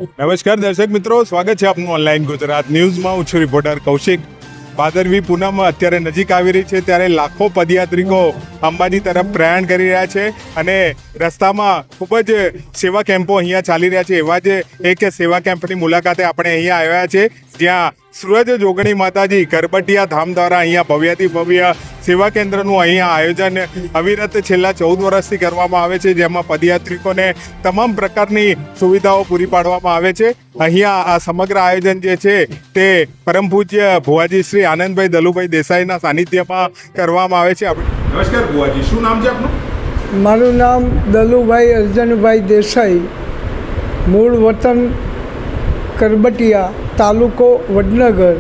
નમસ્કાર દર્શક મિત્રો, સ્વાગત છે આપનું ઓનલાઈન ગુજરાત ન્યૂઝમાં. હું છું રિપોર્ટર કૌશિક. ભાદરવી પૂનમ અત્યારે નજીક આવી રહી છે, ત્યારે લાખો પદયાત્રિકો અંબાજી તરફ પ્રયાણ કરી રહ્યા છે અને રસ્તામાં ખૂબ જ સેવા કેમ્પો અહીંયા ચાલી રહ્યા છે. એવા જ એક સેવા કેમ્પની મુલાકાતે આપણે અહીંયા આવ્યા છે, જ્યાં સૂરજ જોગણી માતાજી કરબટિયા ધામ દ્વારા અહીંયા ભવ્યથી ભવ્ય સેવા કેન્દ્રનું અહીંયા આયોજન અવિરત છેલ્લા 14 વર્ષથી કરવામાં આવે છે, જેમાં પદયાત્રિકોને તમામ પ્રકારની સુવિધાઓ પૂરી પાડવામાં આવે છે. અહીંયા આ સમગ્ર આયોજન જે છે તે પરમ પૂજ્ય ભુવાજી શ્રી આનંદભાઈ દલુભાઈ દેસાઈના સાનિધ્યમાં કરવામાં આવે છે. નમસ્કાર ભુવાજી, શું નામ છે આપનું? મારું નામ દલુભાઈ અર્જનભાઈ દેસાઈ, મૂળ વતન કરબટિયા, તાલુકો વડનગર.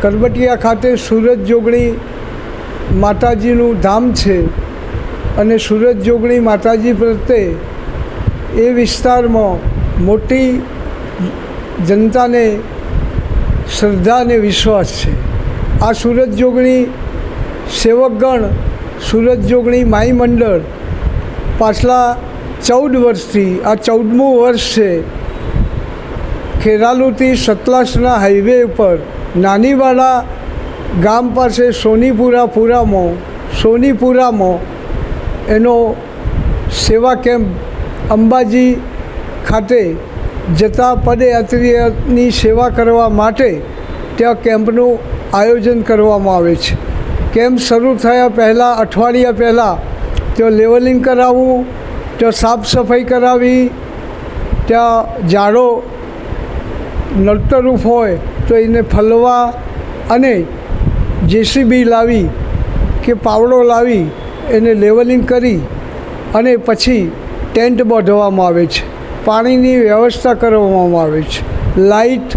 કરબટિયા ખાતે સૂરજ જોગણી માતાજીનું ધામ છે અને સૂરજ જોગણી માતાજી પ્રત્યે એ વિસ્તારમાં મોટી જનતાને શ્રદ્ધા અને વિશ્વાસ છે. આ સૂરજ જોગણી સેવકગણ, સૂરજ જોગણી માઈ મંડળ પાછલા 14 વર્ષથી, આ 14મું વર્ષ છે. ખેરાલુથી સતલાસના હાઈવે ઉપર નાનીવાડા ગામ પાસે સોનીપુરામાં એનો સેવા કેમ્પ અંબાજી ખાતે જતા પદયાત્રીની સેવા કરવા માટે ત્યાં કેમ્પનું આયોજન કરવામાં આવે છે. કેમ્પ શરૂ થયા પહેલાં, અઠવાડિયા પહેલાં ત્યાં લેવલિંગ કરાવવું, ત્યાં સાફ સફાઈ કરાવી, ત્યાં ઝાડો નડતરૂપ હોય તો એને ફલવા અને જેસીબી લાવી કે પાવડો લાવી એને લેવલિંગ કરી અને પછી ટેન્ટ બાંધવામાં આવે છે. પાણીની વ્યવસ્થા કરવામાં આવે છે. લાઇટ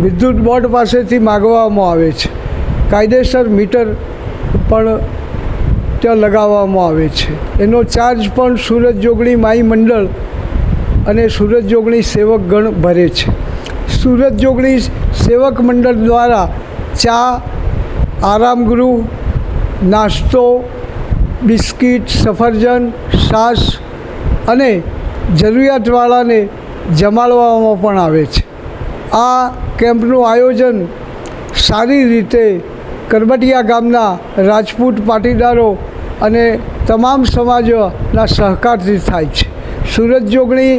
વિદ્યુત બોર્ડ પાસેથી માગવામાં આવે છે. કાયદેસર મીટર પણ ત્યાં લગાવવામાં આવે છે. એનો ચાર્જ પણ સૂરજ જોગણી માઈ મંડળ અને સૂરજ જોગણી સેવકગણ ભરે છે. સૂરજ જોગણી સેવક મંડળ દ્વારા ચા, આરામગૃહ, નાસ્તો, બિસ્કિટ, સફરજન, છાશ અને જરૂરિયાતવાળાને જમાડવામાં પણ આવે છે. આ કેમ્પનું આયોજન સારી રીતે કરબટિયા ગામના રાજપૂત પાટીદારો અને તમામ સમાજના સહકારથી થાય છે. સૂરજ જોગણી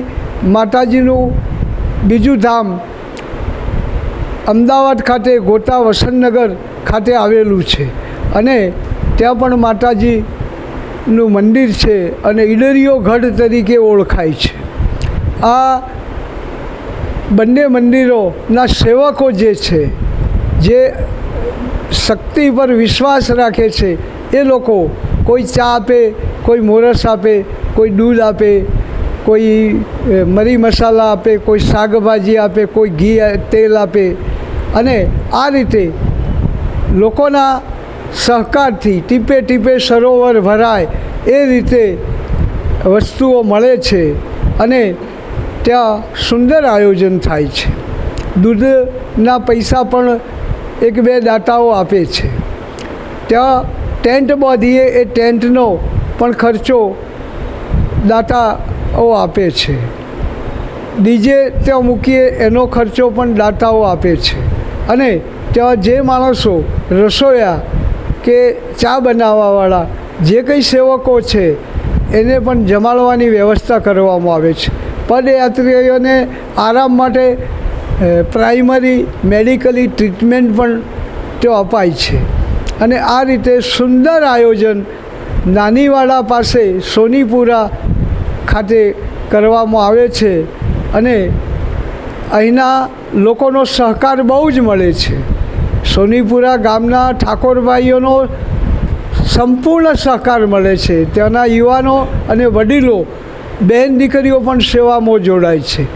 માતાજીનું બીજું ધામ અમદાવાદ ખાતે ગોતા વસંતનગર ખાતે આવેલું છે અને ત્યાં પણ માતાજીનું મંદિર છે અને ઈડરીયો ગઢ તરીકે ઓળખાય છે. આ બંને મંદિરોના સેવકો જે છે, જે શક્તિ પર વિશ્વાસ રાખે છે, એ લોકો કોઈ ચા આપે, કોઈ મોરસ આપે, કોઈ દૂધ આપે, કોઈ મરી મસાલા આપે, કોઈ શાકભાજી આપે, કોઈ ઘી તેલ આપે અને આ રીતે લોકોના સહકારથી ટીપે ટીપે સરોવર ભરાય એ રીતે વસ્તુઓ મળે છે અને ત્યાં સુંદર આયોજન થાય છે. દૂધના પૈસા પણ 1-2 દાતાઓ આપે છે. ત્યાં ટેન્ટ બાંધીએ એ ટેન્ટનો પણ ખર્ચો દાતાઓ આપે છે. ડીજે ત્યાં મૂકીએ એનો ખર્ચો પણ દાતાઓ આપે છે અને ત્યાં જે માણસો, રસોઈયા કે ચા બનાવવાવાળા જે કંઈ સેવકો છે એને પણ જમાડવાની વ્યવસ્થા કરવામાં આવે છે. પદયાત્રીઓને આરામ માટે પ્રાઇમરી મેડિકલી ટ્રીટમેન્ટ પણ ત્યાં અપાય છે અને આ રીતે સુંદર આયોજન નાનીવાડા પાસે સોનીપુરા ખાતે કરવામાં આવે છે અને અહીંના લોકોનો સહકાર બહુ જ મળે છે. સોનીપુરા ગામના ઠાકોરભાઈઓનો સંપૂર્ણ સહકાર મળે છે. ત્યાંના યુવાનો અને વડીલો, બહેન દીકરીઓ પણ સેવામાં જોડાય છે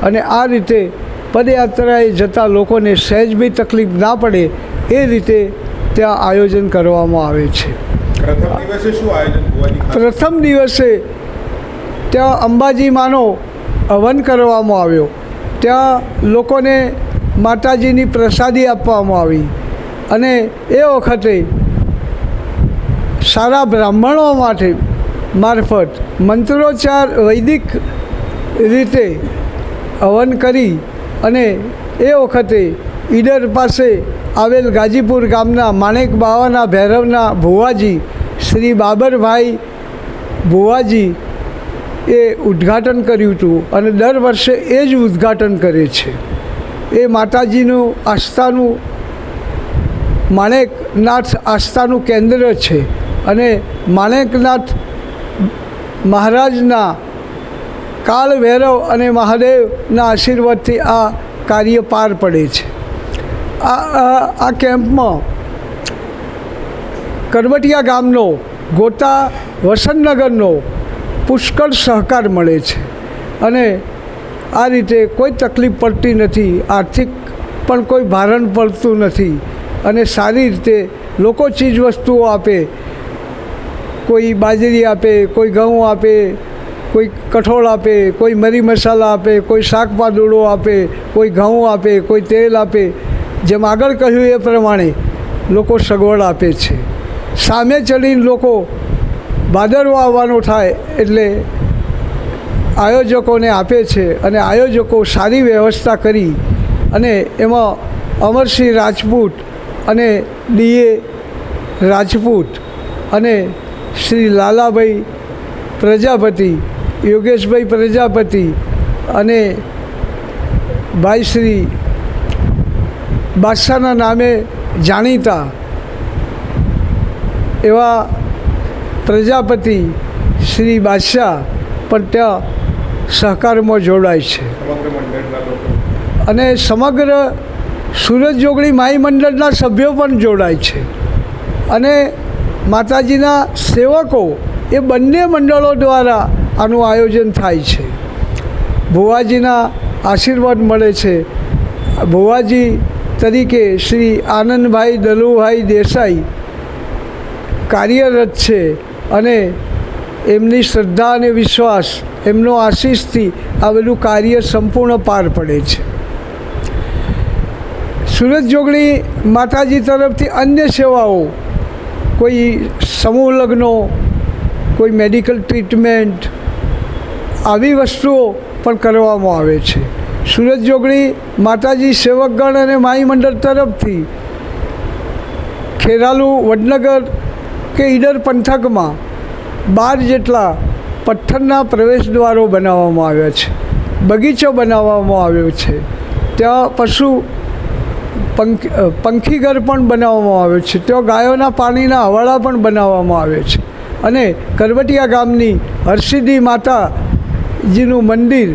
અને આ રીતે પદયાત્રાએ જતા લોકોને સહેજ બી તકલીફ ના પડે એ રીતે ત્યાં આયોજન કરવામાં આવે છે. પ્રથમ દિવસે ત્યાં અંબાજી માનો હવન કરવામાં આવ્યો. ત્યાં લોકોને માતાજીની પ્રસાદી આપવામાં આવી અને એ વખતે સારા બ્રાહ્મણો મારફત મંત્રોચ્ચાર વૈદિક રીતે હવન કરી અને એ વખતે ઈડર પાસે આવેલ ગાજીપુર ગામના માણેક બાવાના ભૈરવના ભુવાજી શ્રી બાબરભાઈ ભુવાજી એ ઉદ્ઘાટન કર્યું હતું અને દર વર્ષે એ જ ઉદ્ઘાટન કરે છે. એ માતાજીનું આસ્થાનું માણેકનાથ આસ્થાનું કેન્દ્ર છે અને માણેકનાથ મહારાજના કાળ ભૈરવ અને મહાદેવના આશીર્વાદથી આ કાર્ય પાર પડે છે. આ કેમ્પમાં કરબટિયા ગામનો ગોતા વસંતનગરનો પુષ્કળ સહકાર મળે છે અને આ રીતે કોઈ તકલીફ પડતી નથી, આર્થિક પણ કોઈ ભારણ પડતું નથી અને સારી રીતે લોકો ચીજ વસ્તુઓ આપે, કોઈ બાજરી આપે, કોઈ ઘઉં આપે, કોઈ કઠોળ આપે, કોઈ મરી મસાલા આપે, કોઈ શાકપાદુડો આપે, કોઈ ઘઉં આપે, કોઈ તેલ આપે. જેમ આગળ કહ્યું એ પ્રમાણે લોકો સગવડ આપે છે. સામે ચડીને લોકો ભાદરવો આવવાનો થાય એટલે આયોજકોને આપે છે અને આયોજકો સારી વ્યવસ્થા કરી અને એમાં અમરસિંહ રાજપૂત અને ડીએ રાજપૂત અને શ્રી લાલાભાઈ પ્રજાપતિ, યોગેશભાઈ પ્રજાપતિ અને ભાઈ શ્રી બાદશાહના નામે જાણીતા એવા પ્રજાપતિ શ્રી બાદશાહ પણ ત્યાં સહકારમાં જોડાય છે અને સમગ્ર સુરત જોગણી માઈ મંડળના સભ્યો પણ જોડાય છે અને માતાજીના સેવકો એ બંને મંડળો દ્વારા આનું આયોજન થાય છે. ભુવાજીના આશીર્વાદ મળે છે. ભુવાજી તરીકે શ્રી આનંદભાઈ દલુભાઈ દેસાઈ કાર્યરત છે અને એમની શ્રદ્ધા અને વિશ્વાસ, એમનો આશીષથી આ બધું કાર્ય સંપૂર્ણ પાર પડે છે. સુરત જોગણી માતાજી તરફથી અન્ય સેવાઓ, કોઈ સમૂહ લગ્નો, કોઈ મેડિકલ ટ્રીટમેન્ટ, આવી વસ્તુઓ પણ કરવામાં આવે છે. સુરત જોગણી માતાજી સેવકગણ અને માઈ મંડળ તરફથી ખેરાલુ, વડનગર કે ઈડર પંથકમાં 12 જેટલા પથ્થરના પ્રવેશ દ્વારો બનાવવામાં આવ્યા છે. બગીચો બનાવવામાં આવ્યો છે. ત્યાં પંખીઘર પણ બનાવવામાં આવ્યો છે. ત્યાં ગાયોના પાણીના હવાડા પણ બનાવવામાં આવે છે અને કરબટિયા ગામની હરસિદ્ધિ માતાજીનું મંદિર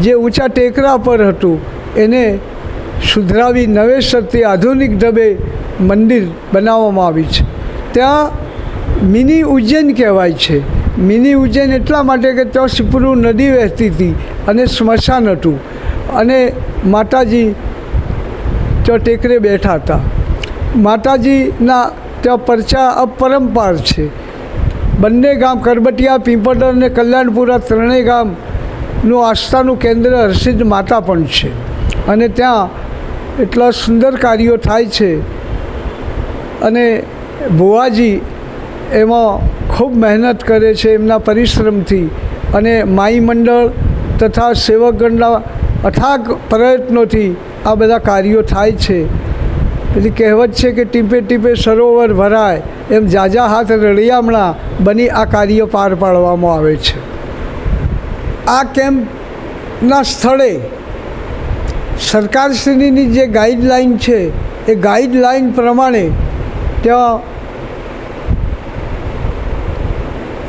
જે ઊંચા ટેકરા પર હતું એને સુધરાવી નવેસરથી આધુનિક ઢબે મંદિર બનાવવામાં આવી છે. ત્યાં મિની ઉજ્જૈન કહેવાય છે. મિની ઉજ્જૈન એટલા માટે કે ત્યાં સિપરું નદી વહેતી હતી અને સ્મશાન હતું અને માતાજી ત્યાં ટેકરે બેઠા હતા. માતાજીના ત્યાં પરચા અપરંપાર છે. બંને ગામ કરબટિયા, પીંપળદર અને કલ્યાણપુરા ત્રણેય ગામનું આસ્થાનું કેન્દ્ર હરસિદ્ધ માતા પણ છે અને ત્યાં એટલા સુંદર કાર્યો થાય છે અને ભુવાજી એમાં ખૂબ મહેનત કરે છે એમના પરિશ્રમથી અને માઈ મંડળ તથા સેવકગણના અથાગ પ્રયત્નોથી આ બધા કાર્યો થાય છે. પેલી કહેવત છે કે ટીપે ટીપે સરોવર ભરાય, એમ જાજા હાથ રળિયામણા બની આ કાર્ય પાર પાડવામાં આવે છે. આ કેમ્પના સ્થળે સરકારશ્રીની જે ગાઈડલાઈન છે એ ગાઈડલાઈન પ્રમાણે ત્યાં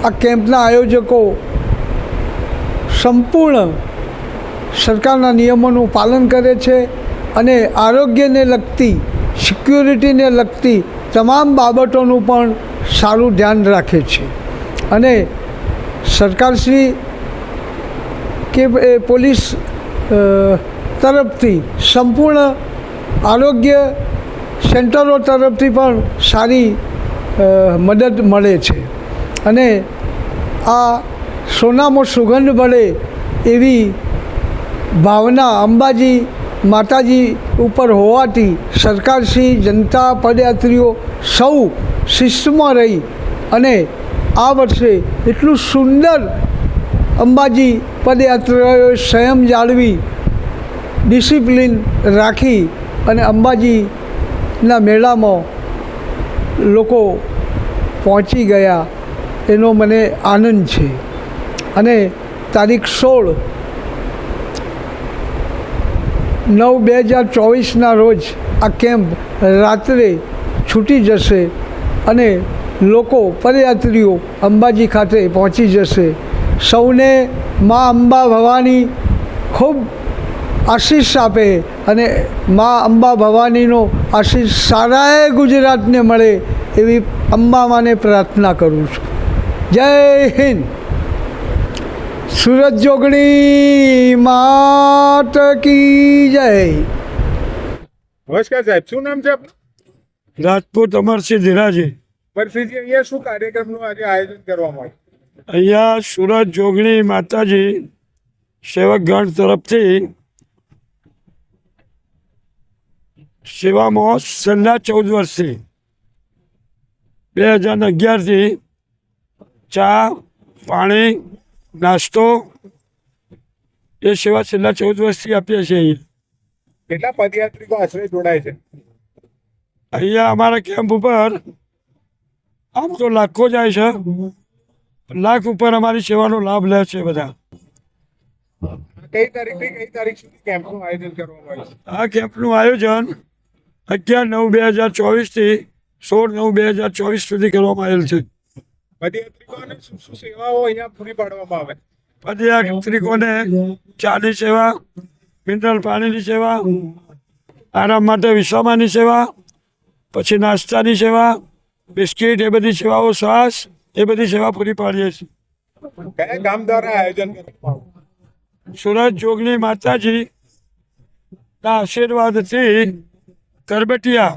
આ કેમ્પના આયોજકો સંપૂર્ણ સરકારના નિયમોનું પાલન કરે છે અને આરોગ્યને લગતી, સિક્યુરિટીને લગતી તમામ બાબતોનું પણ સારું ધ્યાન રાખે છે અને સરકારશ્રી કે પોલીસ તરફથી સંપૂર્ણ આરોગ્ય સેન્ટરો તરફથી પણ સારી મદદ મળે છે અને આ સોનામાં સુગંધ મળે એવી ભાવના અંબાજી માતાજી ઉપર હોવાથી સરકારશ્રી, જનતા, પદયાત્રીઓ સૌ શિસ્તમાં રહી અને આ વર્ષે એટલું સુંદર અંબાજી પદયાત્રાઓએ સંયમ જાળવી ડિસિપ્લિન રાખી અને અંબાજીના મેળામાં લોકો પહોંચી ગયા એનો મને આનંદ છે. અને તારીખ 16/9/2024ના રોજ આ કેમ્પ રાત્રે છૂટી જશે અને લોકો પદયાત્રીઓ અંબાજી ખાતે પહોંચી જશે. સૌને મા અંબા ભવાની ખૂબ આશીષ આપે અને મા અંબા ભવાનીનો આશીષ સારાએ ગુજરાતને મળે એવી અંબા માને પ્રાર્થના કરું છું. જય હિન્દ. સુરત જોગણી માત કી જય. નમસ્કાર સાહેબ, શું નામ છે આપનું? રાજપૂત અમરસિંહ ધીરાજી. પરસીજી, અહીંયા શું કાર્યક્રમનું આજે આયોજન કરવામાં આવ્યું? અહીંયા સુરત જોગણી માતાજી સેવકગણ તરફથી સેવામાં છેલ્લા 14 વર્ષથી 2011થી ચા પાણી નાસ્તો એ સેવા છેલ્લા 14 વર્ષથી આપીએ છીએ. કેટલા પદયાત્રિકો આશરે જોડાય છે? અહીંયા અમારા કેમ્પ ઉપર આમ તો લાખો જાય છે, લાખ ઉપર અમારી સેવાનો લાભ લે છે બધા. કઈ તારીખથી કઈ તારીખ સુધી કેમ્પનું આયોજન કરવામાં આવ્યું છે? આ કેમ્પનું આયોજન 11/9/2024થી 16/9/2024 સુધી કરવામાં આવેલ છે. પદયાત્રિકોને શું શું સેવાઓ અહીંયા પૂરી પાડવામાં આવે? પદયાત્રિકોને ચાની સેવા, મિનરલ પાણીની સેવા, આરામ માટે વિશ્રામની સેવા, પછી નાસ્તાની સેવા, બિસ્કિટ, એ બધી સેવાઓ, શ્વાસ, એ બધી સેવા પૂરી પાડીએ છીએ. કયા ગામ દ્વારા આયોજન કરવામાં આવ્યું? સુરત જોગણી માતાજીના આશીર્વાદથી કરબટિયા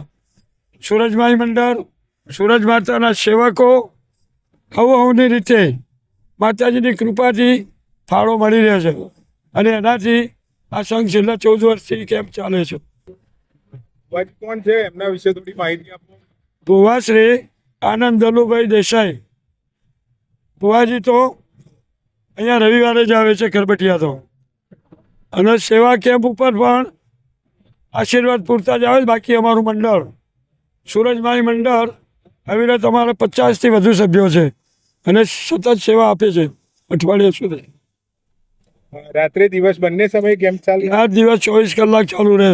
સૂરજમાઈ મંડળ, સૂરજ માતાના સેવકો હવની રીતે માતાજીની કૃપાથી ફાળો મળી રહે છે અને એનાથી આ સંઘ છેલ્લા 14 વર્ષથી કેમ્પ ચાલે છે. કોણ છે એમના વિશે થોડી માહિતી આપો. ભુવાશ્રી આનંદ દલુભાઈ દેસાઈ. ભુવાજી તો અહીંયા રવિવારે જ આવે છે કરબટિયા તો, અને સેવા કેમ્પ ઉપર પણ આશીર્વાદ પૂરતા જ આવે છે. બાકી અમારું મંડળ સૂરજમાઈ મંડળ અવિરત અમારા 50થી વધુ સભ્યો છે અને સતત સેવા આપે છે અઠવાડિયા સુધી. રાત્રે દિવસ બંને સમય કેમ્પ ચાલે? રાત દિવસ 24 કલાક ચાલુ રહે.